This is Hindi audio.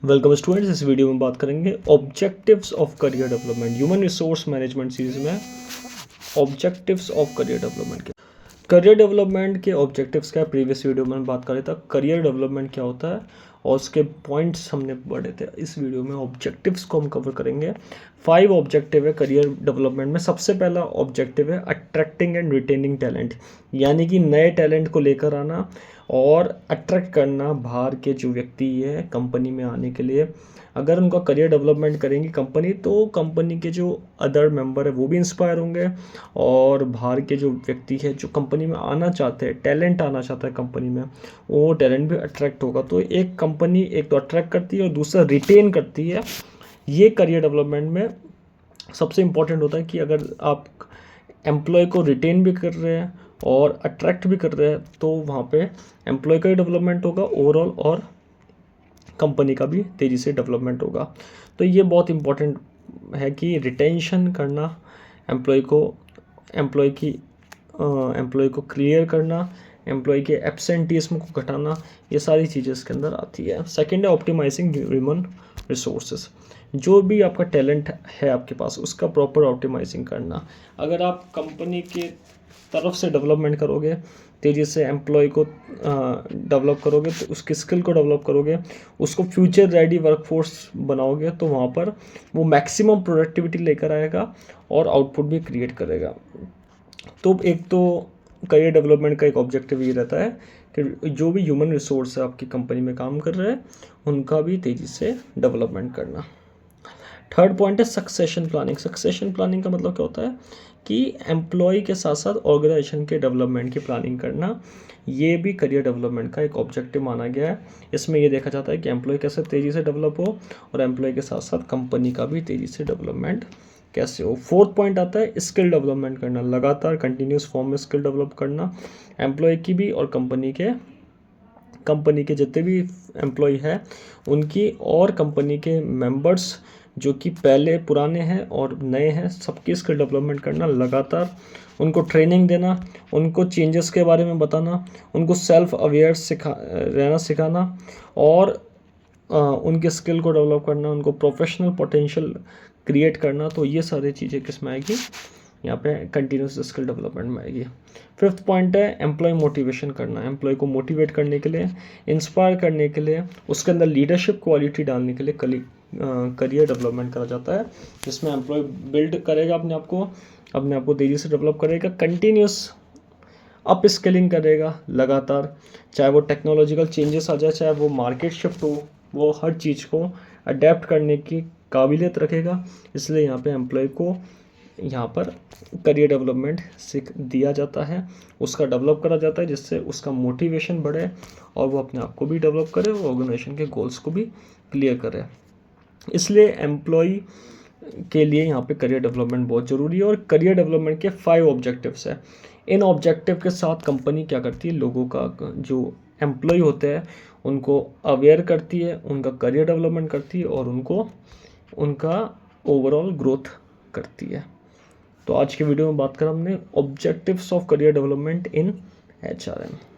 Welcome students. इस वीडियो में बात करेंगे objectives of career development. Human resource management series में ऑब्जेक्टिव्स ऑफ करियर डेवलपमेंट के करियर डेवलपमेंट के ऑब्जेक्टिव्स का प्रीवियस वीडियो में बात कर रहा था। करियर डेवलपमेंट क्या होता है और उसके पॉइंट्स हमने पढ़े थे। इस वीडियो में ऑब्जेक्टिव्स को हम कवर करेंगे। 5 ऑब्जेक्टिव है करियर डेवलपमेंट में। सबसे पहला ऑब्जेक्टिव है अट्रैक्टिंग एंड रिटेनिंग टैलेंट, यानी कि नए टैलेंट को लेकर आना और अट्रैक्ट करना बाहर के जो व्यक्ति है कंपनी में आने के लिए। अगर उनका करियर डेवलपमेंट करेंगी कंपनी, तो कंपनी के जो अदर मेंबर है वो भी इंस्पायर होंगे और बाहर के जो व्यक्ति है जो कंपनी में आना चाहते हैं, टैलेंट आना चाहता है कंपनी में, वो टैलेंट भी अट्रैक्ट होगा। तो एक कंपनी एक तो अट्रैक्ट करती है और दूसरा रिटेन करती है। ये करियर डेवलपमेंट में सबसे इम्पोर्टेंट होता है कि अगर आप एम्प्लॉय को रिटेन भी कर रहे हैं और अट्रैक्ट भी कर रहे हैं तो वहाँ पे एम्प्लॉय का ही डेवलपमेंट होगा ओवरऑल और कंपनी का भी तेज़ी से डेवलपमेंट होगा। तो ये बहुत इम्पोर्टेंट है कि रिटेंशन करना, एम्प्लॉय को क्लियर करना, एम्प्लॉय के एब्सेंटीज़म को घटाना, ये सारी चीज़ें इसके अंदर आती है। सेकंड है ऑप्टिमाइजिंग ह्यूमन रिसोर्सेज। जो भी आपका टैलेंट है आपके पास उसका प्रॉपर ऑप्टिमाइजिंग करना। अगर आप कंपनी के तरफ से डेवलपमेंट करोगे, तेज़ी से एम्प्लॉय को डेवलप करोगे, तो उसकी स्किल को डेवलप करोगे, उसको फ्यूचर रेडी वर्कफोर्स बनाओगे, तो वहाँ पर वो मैक्सिमम प्रोडक्टिविटी लेकर आएगा और आउटपुट भी क्रिएट करेगा। तो एक तो करियर डेवलपमेंट का एक ऑब्जेक्टिव ये रहता है कि जो भी ह्यूमन रिसोर्स है आपकी कंपनी में काम कर रहे हैं उनका भी तेज़ी से डेवलपमेंट करना। थर्ड पॉइंट है सक्सेशन प्लानिंग। सक्सेशन प्लानिंग का मतलब क्या होता है कि एम्प्लॉय के साथ साथ ऑर्गेनाइजेशन के डेवलपमेंट की प्लानिंग करना। ये भी करियर डेवलपमेंट का एक ऑब्जेक्टिव माना गया है। इसमें ये देखा जाता है कि एम्प्लॉय कैसे तेज़ी से डेवलप हो और एम्प्लॉय के साथ साथ कंपनी का भी तेज़ी से डेवलपमेंट कैसे हो। फोर्थ पॉइंट आता है स्किल डेवलपमेंट करना, लगातार कंटिन्यूस फॉर्म में स्किल डेवलप करना, एम्प्लॉय की भी और कंपनी के जितने भी एम्प्लॉय है उनकी और कंपनी के मेंबर्स जो कि पहले पुराने हैं और नए हैं, सबकी स्किल डेवलपमेंट करना, लगातार उनको ट्रेनिंग देना, उनको चेंजेस के बारे में बताना, उनको सेल्फ अवेयर रहना सिखाना और उनके स्किल को डेवलप करना, उनको प्रोफेशनल पोटेंशियल क्रिएट करना। तो ये सारी चीज़ें किस में आएगी, यहाँ पे कंटिन्यूस स्किल डेवलपमेंट में आएगी। फिफ्थ पॉइंट है एम्प्लॉय मोटिवेशन करना। एम्प्लॉय को मोटिवेट करने के लिए, इंस्पायर करने के लिए, उसके अंदर लीडरशिप क्वालिटी डालने के लिए करियर डेवलपमेंट करा जाता है, जिसमें एम्प्लॉय बिल्ड करेगा अपने आप को तेज़ी से डेवलप करेगा, कंटिन्यूस अप स्किलिंग करेगा लगातार, चाहे वो टेक्नोलॉजिकल चेंजेस आ जाए, चाहे वो मार्केट शिफ्ट हो, वो हर चीज़ को अडेप्ट करने की काबिलियत रखेगा। इसलिए यहाँ पे एम्प्लॉय को यहाँ पर करियर डेवलपमेंट सीख दिया जाता है, उसका डेवलप करा जाता है, जिससे उसका मोटिवेशन बढ़े और वो अपने आप को भी डेवलप करे और ऑर्गेनाइजेशन के गोल्स को भी क्लियर करे। इसलिए एम्प्लॉय के लिए यहाँ पे करियर डेवलपमेंट बहुत ज़रूरी है। और करियर डेवलपमेंट के 5 ऑब्जेक्टिव्स है। इन ऑब्जेक्टिव के साथ कंपनी क्या करती है, लोगों का जो एम्प्लॉय होते हैं उनको अवेयर करती है, उनका करियर डेवलपमेंट करती है और उनका ओवरऑल ग्रोथ करती है। तो आज के वीडियो में बात करें हमने objectives of career development in HRM।